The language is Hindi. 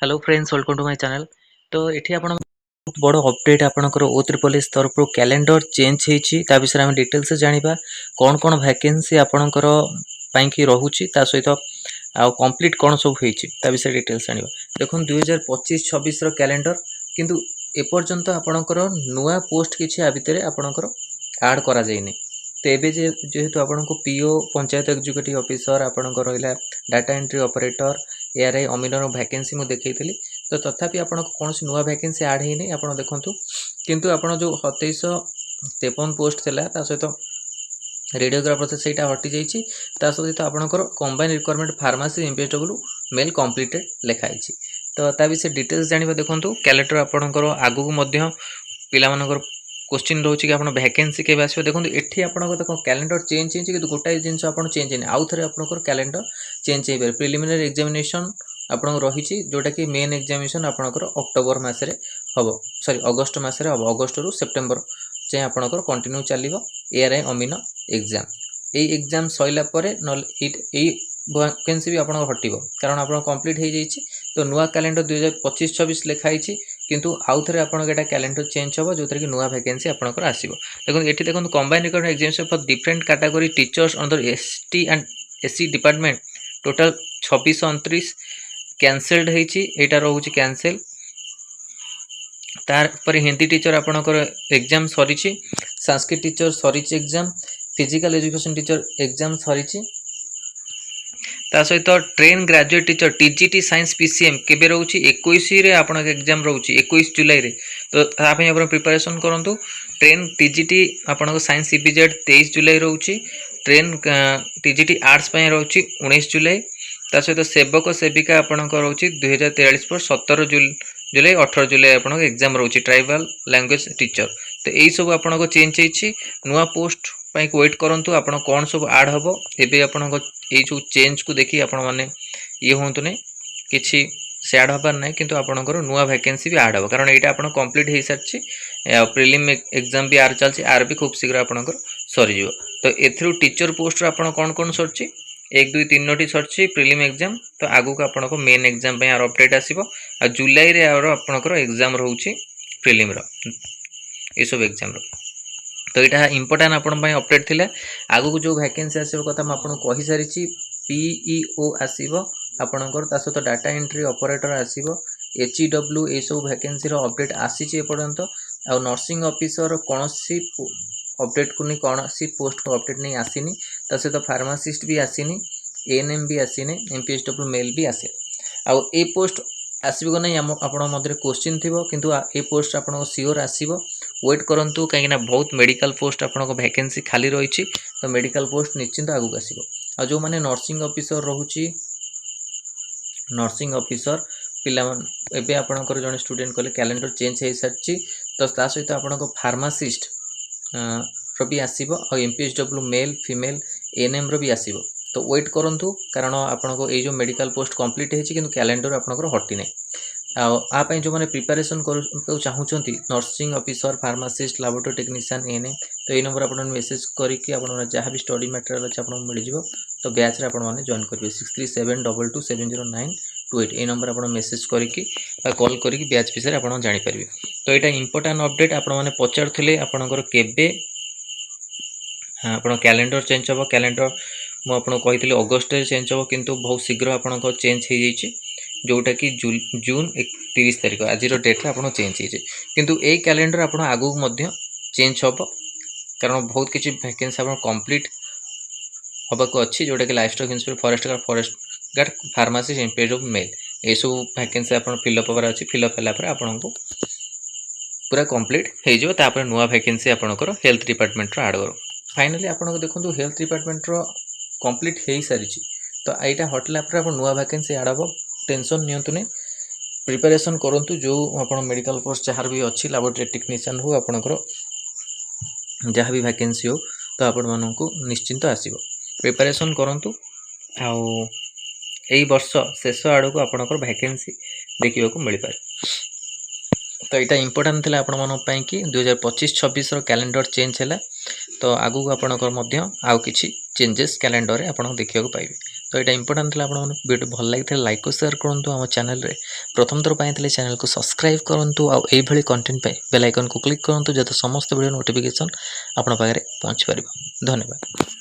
Hello friends, welcome to my channel. तो एठी आपण बहुत बड़ अपडेट आपनकर ओ ट्रिपल एस तरफ कैलेंडर चेंज हेछि ता विषय हम डिटेल्स जानिबा कोन कोन वैकेंसी आपनकर पई की रहूछि ता सहित आ कंप्लीट कोन सब हेछि ता विषय डिटेल्स जानिबा। देखुन 2025-26 रो कैलेंडर किंतु ए पर्यंत आपनकर नुवा पोस्ट किछि आ भितरे आपनकर ऐड करा जायनि। तो एबे जेहेतु आपनको पीओ पंचायत एग्जीक्यूटिव ऑफिसर आपनकर रहिला डाटा एंट्री ऑपरेटर एआरआई अमीनर वैकेंसी मु देखैथिली। तो तथापि आपनको कोनोसी नुवा वैकेंसी ऐड हेनी आपण देखंतु, किंतु आपण जो 2753 पोस्ट थिला ता सहित रेडियोग्राफर से सेटा हटि जाइछि। ता सहित आपनकर combined recruitment pharmacy MPSW male completed लेखाइछि। तो ता विषय डिटेल्स जानिबा देखंतु। कैलेंडर आपनकर आगु मध्य पिला मानकर क्वेश्चन रोचे कि आप वैकेंसी के आसो देखो ये आपको देखो कैलेंडर चेंज होती कि गोटाए जिन आप चेंज है आउ थे आप कैलेंडर चेंज हो पारे। प्रिलिमिनरी एग्जामिनेशन आपको रही जोटा कि मेन एग्जामिनेशन आपंकर अक्टोबर मसरे हम सॉरी अगस्ट मसरे हम अगस्ट रु सेप्टेम्बर जाए आपंकर कंटिन्यू चलो एआरआई अमीन एग्जाम। ये एग्जाम सैला वैकेंसी भी आप हटो कारण आप कंप्लीट हो जाइए। तो नुआ कैलेंडर 2025-26 लिखाई किंतु आउ थे आपटा कैलेंडर चेंज हो जो कि नुआ वैकेंसी आपंकर आसो। देखो ये देखो combined recruitment examination for different category teachers under ST and SC department total 2629 cancelled होटा रोचे कैंसल। तार हिंदी टीचर आपंकर एग्जाम सरी, संस्कृत टीचर सरी exam, physical education teacher exam सरी। ता सहित trained graduate teacher TGT science PCM केबे रोची 21 रे आपण एग्जाम रोची 21 जुलाई रे। तो तापे आपण प्रिपरेशन करंतु। ट्रेन टीजीटी आपण साइंस सीपीजेड 23 जुलाई रोची। ट्रेन टीजीटी आर्ट्स पय रोची 19 जुलाई। ता सहित सेवक सेविका आपण रोची 2043 पर 17 जुलाई 18 जुलाई आपण एग्जाम रोची ट्राइबल लैंग्वेज टीचर। तो यही सब आपण चेंज होइछि। नुआ पोस्ट पाई वेट करंतु आपण कोन सब ऐड हबो। एबे आपण ये जो चेंज को देखी आपण माने ये होंतु नहीं किसी से ऐड हबार ना किंतु आपणकर नुआ वैकेंसी भी ऐड हम कारण यहाँ आप कंप्लीट हो सारी। प्रिलिम एग्जाम भी आर चलती आर भी खूब शीघ्र आपणकर सरीज। तो एथरू टीचर पोस्ट आपन कौन कौन सरी 1 2 3 सरी प्रिलिम एग्जाम। तो आगू को आपन मेन एग्जाम आर अपडेट आसो आ जुलाई रे आपनकर एग्जाम रोचे प्रिलिम ये सब एग्जाम। तो यहाँ इंपोर्टाट आपण अपडेट थिला। आगु को जो वैकेंसी आसो कथा मुझे कही सारी। पीईओ आसो आपणकर ता सहित डाटा एंट्री ऑपरेटर आसो एचईडब्ल्यू ये सब वैकेंसी अपडेट आसी एपर्यंत। आ नर्सिंग ऑफिसर कौन सी अपडेट को नहीं कौन सी पोस्ट को अपडेट नहीं आसीनी। ता सहित फार्मासिस्ट भी आसीनी, एएनएम भी आसीनी, एमपीएसडब्ल्यू मेल भी आसे। आउ ए पोस्ट आसो ना आप क्वेश्चन थी किंतु ए पोस्ट आप सियोर आसो वेट करंतु कहीं बहुत मेडिकल पोस्ट आप वैकेंसी खाली रही। तो मेडिकल पोस्ट निश्चिंत आगू आसो। आ जो मैंने नर्सिंग ऑफिसर रोची नर्सिंग ऑफिसर पिला एबे आपणकर जड़े स्टूडेंट कले कैलेंडर चेंज हो सारी। तो सहित आपन फार्मासिस्ट भी आसो और एमपीएसडब्ल्यू मेल फीमेल एएनएम भी आसो। तो वेट करंतु कारण आपन ये जो मेडिकल पोस्ट कंप्लीट होती कि कैलेंडर आपनकर हटी ना। आपाई जो मैंने प्रिपेरेसन कर चाहूँगी nursing officer pharmacist laboratory technician ANM तो ये नंबर आपन मेसेज करके जहाँ भी स्टडी मटेरियल अच्छे आपको मिल जाव। तो बैच रे आपन जॉइन करेंगे 6372270928 ये नंबर आप मेसेज करके कॉल करके बैच विषय आप जानीपर। तो यहाँ इंपोर्टाट अपडेट आपने पचारे आपंकर केबे आप कैलेंडर चेंज हम। कैलेंडर मुझे कही अगस्ट चेंज हम किंतु बहुत शीघ्र आप चेंज हो जाइए जोटा कि जून 30 तारीख आज डेट रे आप चेंज हो किंतु ए कैलेंडर आप आगू चेंज हम कारण बहुत किसी वैकेंसी आप कंप्लीट होबाक अच्छी जोटा कि livestock inspector forest guard pharmacist MPSW male ये सब वैकेंसी आप फिलअप होबार अच्छी। फिलअप होगा आपको पूरा कंप्लीट हो नुआ वैकेंसी आपंकर हेल्थ डिपार्टमेंट ऐड कर। फाइनाली आपको देखो हेल्थ डिपार्टमेंट कंप्लीट हो सारी। तो यहाँ हटला आप नुआ वैकेंसी ऐड हम टेंशन नियंतु नहीं प्रिपेरेसन करंतु। जो आप मेडिकल कोर्स जहाँ भी अच्छी लैबोरेटरी टेक्नीशियन हो आपंकर जहाँ भी वैकेंसी हो तो आपण मानक निश्चिंत आसो प्रिपेरेसन करंतु। आउ यही वर्ष शेष आड़ को आपंकर वैकेंसी देखा मिल पाए। तो यहाँ इंपोर्टाट था आपण कि 2025-26 कैलेंडर चेंज है। तो आगू आपंकर आउ किसी चेंजेस कैलेंडर आप देखा पाइबे। तो यहाँ इंपोर्टां था आपको वीडियो भल लगी लाइक और शेयर करूँ आम चैनल प्रथम थर पाई चैनल को सब्सक्राइब करूँ आउ कंटेंट बेल आइकन को क्लिक करूँ जब समस्त वीडियो नोटिफिकेशन आपण पाखे पहुँची पार। धन्यवाद।